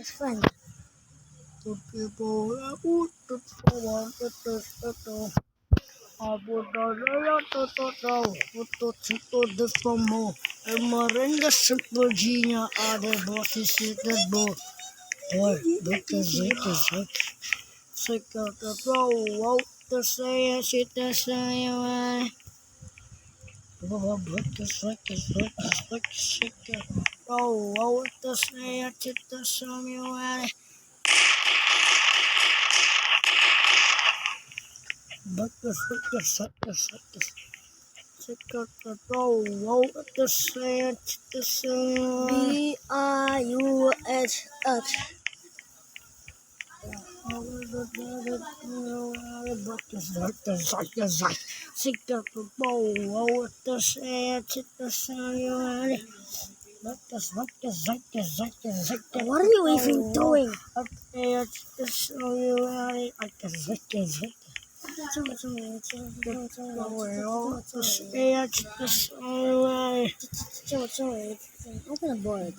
It's fun. The people that put the flower, I put the summer, and Marenga Virginia are the bosses that both. Boy, look at it. Sick of the blow out the say, shit, the say, oh, but the sick, oh, out the say, shit, the say, but the sick, oh, out the say, shit, the say, BIUSH. What are you even doing? Open the board.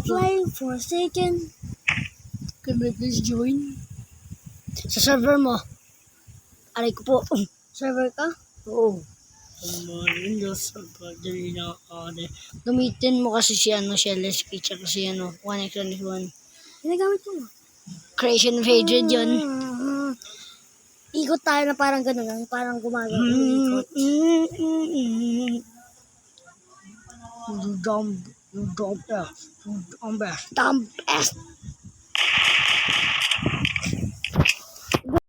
Playing Forsaken. Can I please join? Sa server mo. Aray ko po. Server ka? Oo. Gamitin mo kasi si Shell's Pizza kasi 1x1. Ginagamit ko mo. Creation of Hatred yun. Ikot tayo na parang gano'n lang. Parang gumagawa. Ikot. You dumb ass. Dumb ass.